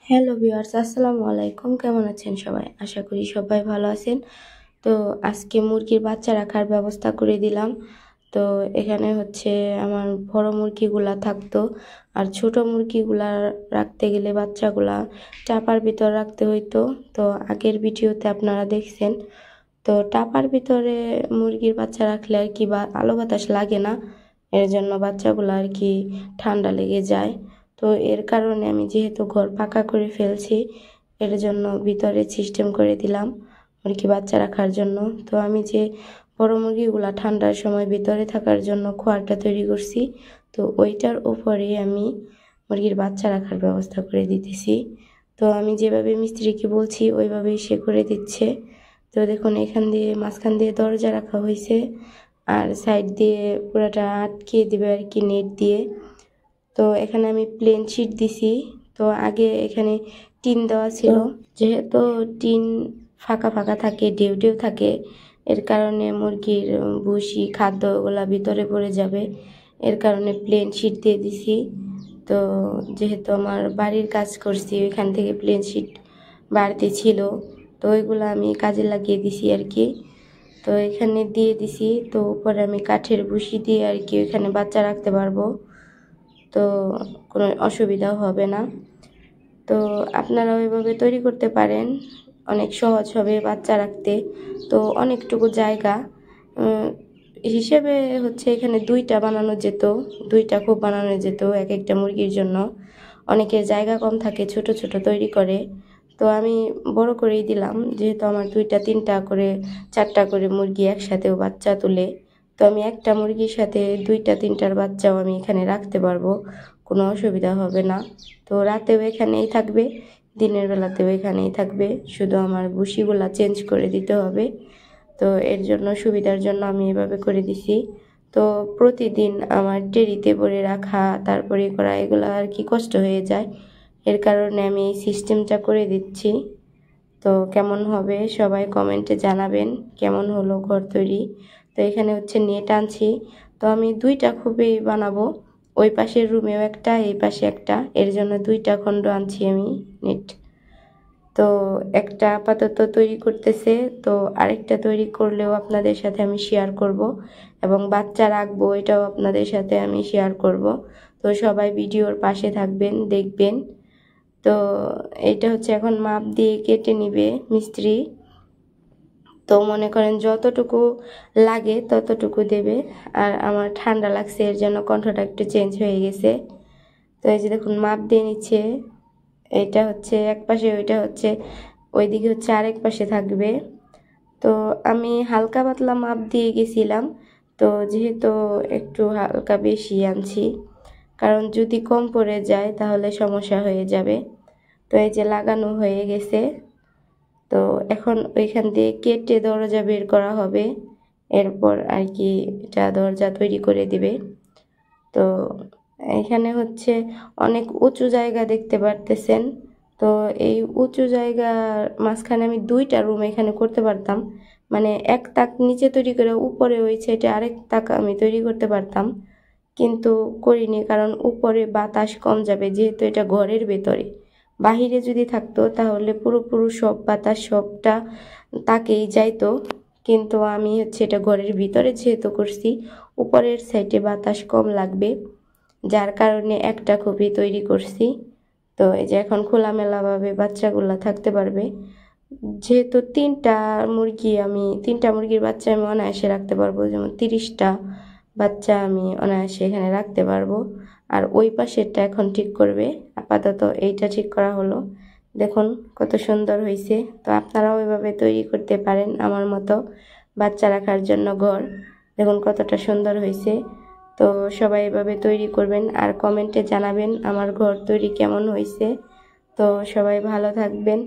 Hello viewers, আসসালামু আলাইকুম। কেমন আছেন সবাই? আশা করি সবাই ভালো আছেন। তো আজকে মুরগির বাচ্চা রাখার ব্যবস্থা করে দিলাম। তো এখানে হচ্ছে আমার বড় মুরগিগুলা থাকতো, আর ছোট মুরগিগুলা রাখতে গেলে বাচ্চাগুলা টাপার ভিতর রাখতে হইতো। তো আগের ভিডিওতে আপনারা দেখছেন। তো টাপার ভিতরে মুরগির বাচ্চা রাখলে আর কি বা আলো বাতাস লাগে না, এর জন্য বাচ্চাগুলো আর কি ঠান্ডা লেগে যায়। তো এর কারণে আমি যেহেতু ঘর পাকা করে ফেলছি, এর জন্য ভিতরে সিস্টেম করে দিলাম মুরগি বাচ্চা রাখার জন্য। তো আমি যে বড় মুরগিগুলা ঠান্ডার সময় ভিতরে থাকার জন্য খোয়ারটা তৈরি করছি, তো ওইটার উপরে আমি মুরগির বাচ্চা রাখার ব্যবস্থা করে দিতেছি। তো আমি যেভাবে মিস্ত্রিকে বলছি ওইভাবেই সে করে দিচ্ছে। তো দেখুন, এখান দিয়ে মাঝখান দিয়ে দরজা রাখা হয়েছে, আর সাইড দিয়ে পুরাটা আটকে দিবে আর কি নেট দিয়ে। তো এখানে আমি প্লেন শিট দিছি। তো আগে এখানে টিন দেওয়া ছিল, যেহেতু টিন ফাঁকা ফাঁকা থাকে, ঢেউ ঢেউ থাকে, এর কারণে মুরগির ভুসি খাদ্য ওগুলা ভিতরে পড়ে যাবে, এর কারণে প্লেন শিট দিয়ে দিছি। তো যেহেতু আমার বাড়ির কাজ করছি, ওইখান থেকে প্লেন শিট বাড়তি ছিল, তো ওইগুলো আমি কাজে লাগিয়ে দিছি আর কি। তো এখানে দিয়ে দিছি। তো উপরে আমি কাঠের ভুসি দিয়ে আর কি ওইখানে বাচ্চা রাখতে পারবো, তো কোনো অসুবিধাও হবে না। তো আপনারা ওইভাবে তৈরি করতে পারেন, অনেক সহজ হবে বাচ্চা রাখতে। তো অনেকটুকু জায়গা হিসেবে হচ্ছে এখানে দুইটা বানানো যেত, দুইটা খোপ বানানো যেত এক একটা মুরগির জন্য। অনেকের জায়গা কম থাকে, ছোট ছোট তৈরি করে। তো আমি বড় করেই দিলাম, যেহেতু আমার দুইটা তিনটা করে চারটা করে মুরগি একসাথেও বাচ্চা তুলে। তো আমি একটা মুরগির সাথে দুইটা তিনটার বাচ্চাও আমি এখানে রাখতে পারবো, কোনো অসুবিধা হবে না। তো রাতেও এখানেই থাকবে, দিনের বেলাতেও এখানেই থাকবে, শুধু আমার ভুসিগুলা চেঞ্জ করে দিতে হবে। তো এর জন্য সুবিধার জন্য আমি এভাবে করে দিছি। তো প্রতিদিন আমার টেরিতে ভরে রাখা, তারপরে করা, এগুলো আর কি কষ্ট হয়ে যায়, এর কারণে আমি এই সিস্টেমটা করে দিচ্ছি। তো কেমন হবে সবাই কমেন্টে জানাবেন কেমন হলো ঘর তৈরি। তো এখানে হচ্ছে নেট আনছি। তো আমি দুইটা খোপে বানাবো, ওই পাশের রুমেও একটা, এই পাশে একটা, এর জন্য দুইটা খণ্ড আনছি আমি নেট। তো একটা আপাতত তৈরি করতেছে, তো আরেকটা তৈরি করলেও আপনাদের সাথে আমি শেয়ার করব, এবং বাচ্চা রাখবো এটাও আপনাদের সাথে আমি শেয়ার করব। তো সবাই ভিডিওর পাশে থাকবেন, দেখবেন। তো এইটা হচ্ছে এখন মাপ দিয়ে কেটে নিবে মিস্ত্রি। তো মনে করেন যতটুকু লাগে ততটুকু দেবে। আর আমার ঠান্ডা লাগছে, এর জন্য কণ্ঠটা একটু চেঞ্জ হয়ে গেছে। তো এই যে দেখুন, মাপ দিয়ে নিচ্ছে। এটা হচ্ছে এক পাশে, ওইটা হচ্ছে ওইদিকে হচ্ছে আরেক পাশে থাকবে। তো আমি হালকা পাতলা মাপ দিয়ে গেছিলাম, তো যেহেতু একটু হালকা বেশি আনছি, কারণ যদি কম পড়ে যায় তাহলে সমস্যা হয়ে যাবে। তো এই যে লাগানো হয়ে গেছে। তো এখন ওইখান দিয়ে কেটে দরজা বের করা হবে, এরপর আর কি এটা দরজা তৈরি করে দিবে। তো এখানে হচ্ছে অনেক উঁচু জায়গা দেখতে পারতেছেন। তো এই উঁচু জায়গার মাঝখানে আমি দুইটা রুম এখানে করতে পারতাম, মানে এক তাক নিচে তৈরি করে উপরে ওই সাইডে আরেক তাক আমি তৈরি করতে পারতাম, কিন্তু করিনি, কারণ উপরে বাতাস কম যাবে, যেহেতু এটা ঘরের ভেতরে। বাহিরে যদি থাকতো তাহলে পুরোপুরি সব বাতাস সবটা তাকেই যাইতো, কিন্তু আমি হচ্ছে এটা ঘরের ভিতরে যেহেতু করছি, উপরের সাইডে বাতাস কম লাগবে, যার কারণে একটা খোপই তৈরি করছি। তো এই যে এখন খোলামেলাভাবে বাচ্চাগুলা থাকতে পারবে, যেহেতু তিনটা মুরগির বাচ্চা আমি অনায়াসে রাখতে পারবো, যেমন 30টা বাচ্চা আমি অনায়াসে এখানে রাখতে পারবো। আর ওই পাশেরটা এখন ঠিক করবে, আপাতত এইটা ঠিক করা হলো। দেখুন কত সুন্দর হয়েছে। তো আপনারাও ওইভাবে তৈরি করতে পারেন আমার মতো বাচ্চা রাখার জন্য ঘর। দেখুন কতটা সুন্দর হয়েছে। তো সবাই এভাবে তৈরি করবেন, আর কমেন্টে জানাবেন আমার ঘর তৈরি কেমন হয়েছে। তো সবাই ভালো থাকবেন,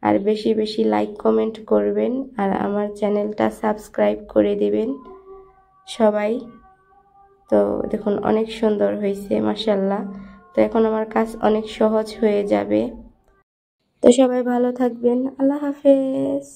আর বেশি বেশি লাইক কমেন্ট করবেন, আর আমার চ্যানেলটা সাবস্ক্রাইব করে দিবেন সবাই। তো দেখুন অনেক সুন্দর হয়েছে মাশাআল্লাহ। তো এখন আমার কাজ অনেক সহজ হয়ে যাবে। তো সবাই ভালো থাকবেন, আল্লাহ হাফেজ।